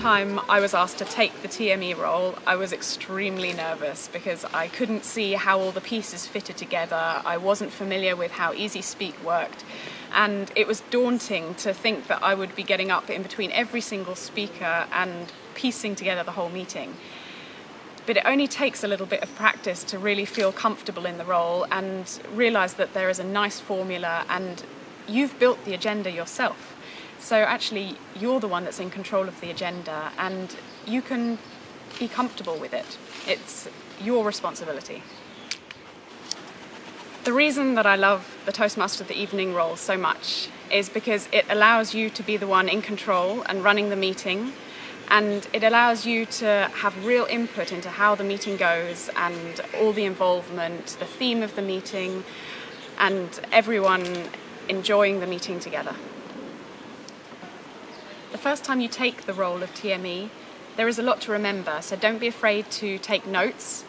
time I was asked to take the TME role, I was extremely nervous because I couldn't see how all the pieces fitted together. I wasn't familiar with how Easy Speak worked, and it was daunting to think that I would be getting up in between every single speaker and piecing together the whole meeting. But it only takes a little bit of practice to really feel comfortable in the role and realise that there is a nice formula and you've built the agenda yourself. So actually, you're the one that's in control of the agenda and you can be comfortable with it. It's your responsibility. The reason that I love the Toastmaster of the Evening role so much is because it allows you to be the one in control and running the meeting, and it allows you to have real input into how the meeting goes and all the involvement, the theme of the meeting, and everyone enjoying the meeting together. The first time you take the role of TME, there is a lot to remember, so don't be afraid to take notes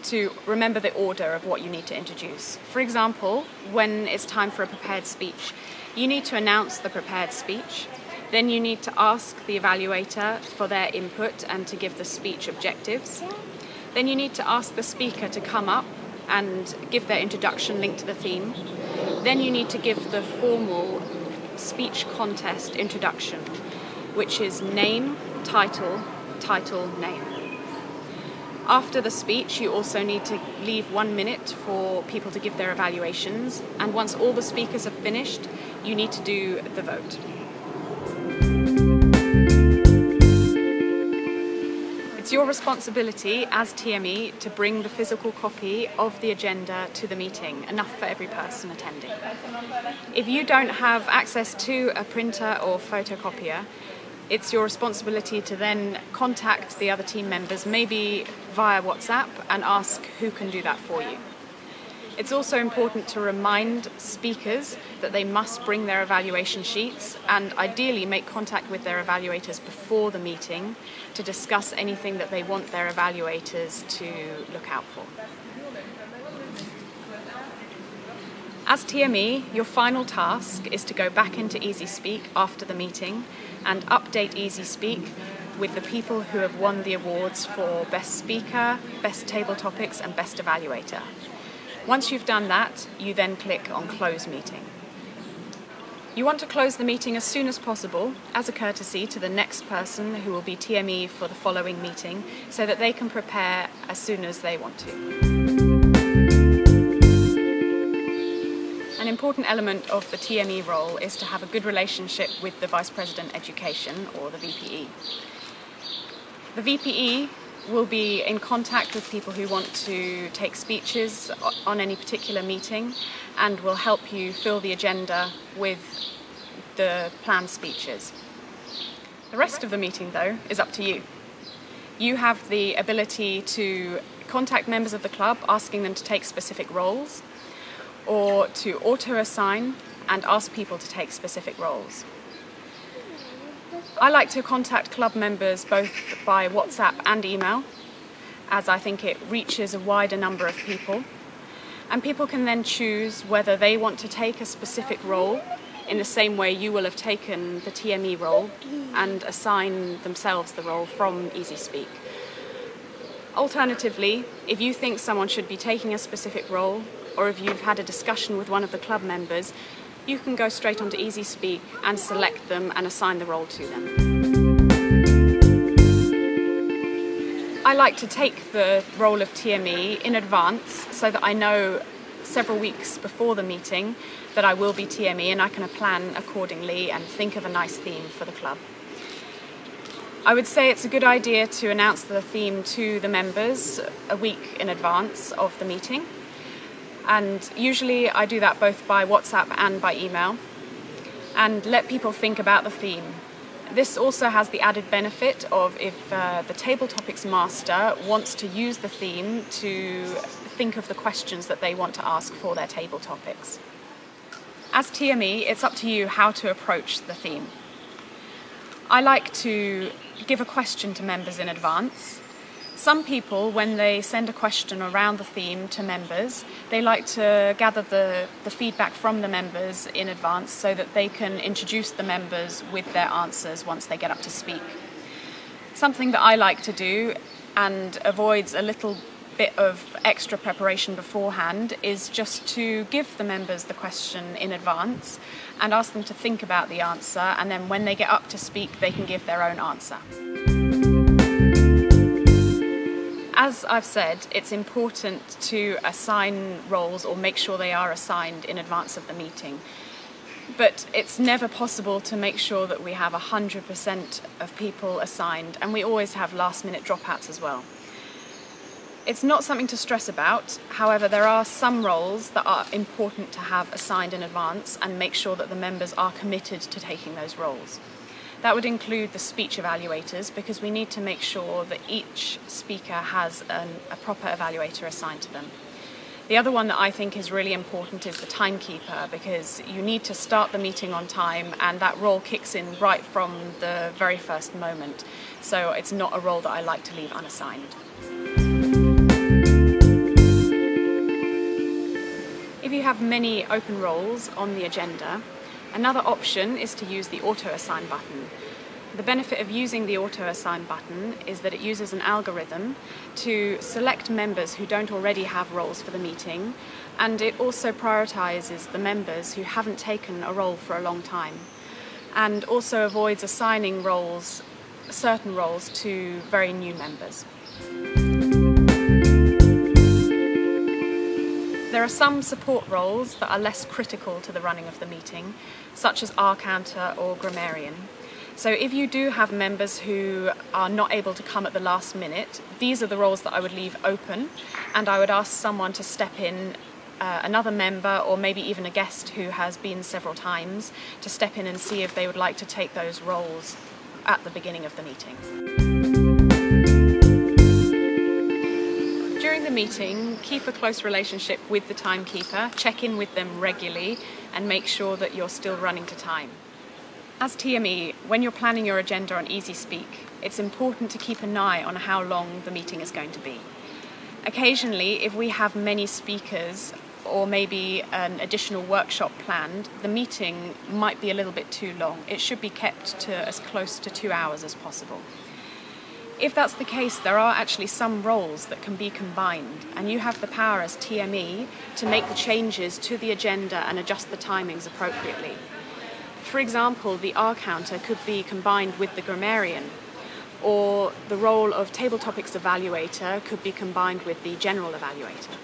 to remember the order of what you need to introduce. For example, when it's time for a prepared speech, you need to announce the prepared speech, then you need to ask the evaluator for their input and to give the speech objectives. Then you need to ask the speaker to come up and give their introduction linked to the theme. Then you need to give the formal speech contest introduction, which is name, title, title, name. After the speech, you also need to leave 1 minute for people to give their evaluations, and once all the speakers have finished, you need to do the vote. It's your responsibility as TME to bring the physical copy of the agenda to the meeting, enough for every person attending. If you don't have access to a printer or photocopier, it's your responsibility to then contact the other team members, maybe via WhatsApp, and ask who can do that for you. It's also important to remind speakers that they must bring their evaluation sheets and ideally make contact with their evaluators before the meeting to discuss anything that they want their evaluators to look out for. As TME, your final task is to go back into Easy Speak after the meeting and update Easy Speak with the people who have won the awards for Best Speaker, Best Table Topics and Best Evaluator. Once you've done that, you then click on Close Meeting. You want to close the meeting as soon as possible as a courtesy to the next person who will be TME for the following meeting so that they can prepare as soon as they want to. An important element of the TME role is to have a good relationship with the Vice President Education, or the VPE. The VPE will be in contact with people who want to take speeches on any particular meeting and will help you fill the agenda with the planned speeches. The rest of the meeting, though, is up to you. You have the ability to contact members of the club asking them to take specific roles, or to auto-assign and ask people to take specific roles. I like to contact club members both by WhatsApp and email, as I think it reaches a wider number of people, and people can then choose whether they want to take a specific role in the same way you will have taken the TME role and assign themselves the role from Easy Speak. Alternatively, if you think someone should be taking a specific role, or if you've had a discussion with one of the club members, you can go straight onto Easy Speak and select them and assign the role to them. I like to take the role of TME in advance so that I know several weeks before the meeting that I will be TME and I can plan accordingly and think of a nice theme for the club. I would say it's a good idea to announce the theme to the members a week in advance of the meeting. And usually I do that both by WhatsApp and by email, and let people think about the theme. This also has the added benefit of if the Table Topics Master wants to use the theme to think of the questions that they want to ask for their table topics. As TME, it's up to you how to approach the theme. I like to give a question to members in advance. Some people, when they send a question around the theme to members, they like to gather the feedback from the members in advance so that they can introduce the members with their answers once they get up to speak. Something that I like to do and avoids a little bit of extra preparation beforehand is just to give the members the question in advance and ask them to think about the answer, and then when they get up to speak they can give their own answer. As I've said, it's important to assign roles or make sure they are assigned in advance of the meeting. But it's never possible to make sure that we have 100% of people assigned, and we always have last-minute dropouts as well. It's not something to stress about. However, there are some roles that are important to have assigned in advance and make sure that the members are committed to taking those roles. That would include the speech evaluators, because we need to make sure that each speaker has a proper evaluator assigned to them. The other one that I think is really important is the timekeeper, because you need to start the meeting on time, and that role kicks in right from the very first moment. So it's not a role that I like to leave unassigned. If you have many open roles on the agenda, another option is to use the auto-assign button. The benefit of using the auto-assign button is that it uses an algorithm to select members who don't already have roles for the meeting, and it also prioritises the members who haven't taken a role for a long time, and also avoids assigning certain roles to very new members. There are some support roles that are less critical to the running of the meeting, such as R-counter or grammarian. So if you do have members who are not able to come at the last minute, these are the roles that I would leave open, and I would ask someone to step in, another member or maybe even a guest who has been several times, to step in and see if they would like to take those roles at the beginning of the meeting. During the meeting, keep a close relationship with the timekeeper, check in with them regularly, and make sure that you're still running to time. As TME, when you're planning your agenda on EasySpeak, it's important to keep an eye on how long the meeting is going to be. Occasionally, if we have many speakers or maybe an additional workshop planned, the meeting might be a little bit too long. It should be kept to as close to 2 hours as possible. If that's the case, there are actually some roles that can be combined, and you have the power as TME to make the changes to the agenda and adjust the timings appropriately. For example, the R-counter could be combined with the grammarian, or the role of table topics evaluator could be combined with the general evaluator.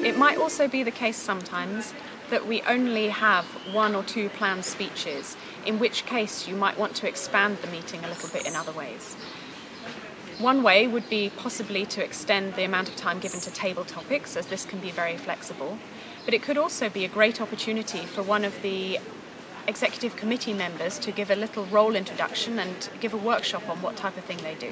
It might also be the case sometimes that we only have 1 or 2 planned speeches, in which case you might want to expand the meeting a little bit in other ways. One way would be possibly to extend the amount of time given to table topics, as this can be very flexible. But it could also be a great opportunity for one of the executive committee members to give a little role introduction and give a workshop on what type of thing they do.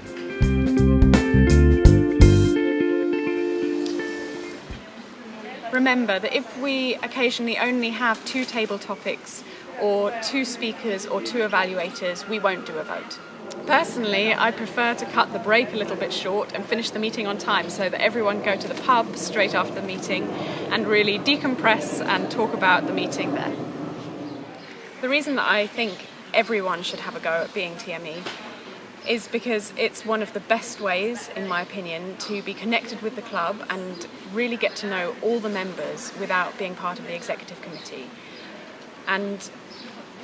Remember that if we occasionally only have 2 table topics or 2 speakers or 2 evaluators, we won't do a vote. Personally, I prefer to cut the break a little bit short and finish the meeting on time, so that everyone go to the pub straight after the meeting and really decompress and talk about the meeting there. The reason that I think everyone should have a go at being TME is because it's one of the best ways, in my opinion, to be connected with the club and really get to know all the members without being part of the executive committee. And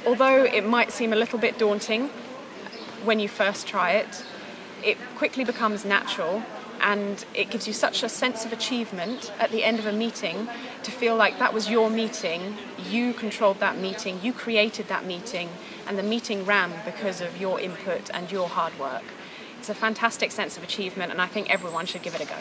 although it might seem a little bit daunting when you first try it, it quickly becomes natural, and it gives you such a sense of achievement at the end of a meeting to feel like that was your meeting, you controlled that meeting, you created that meeting, and the meeting ran because of your input and your hard work. It's a fantastic sense of achievement, and I think everyone should give it a go.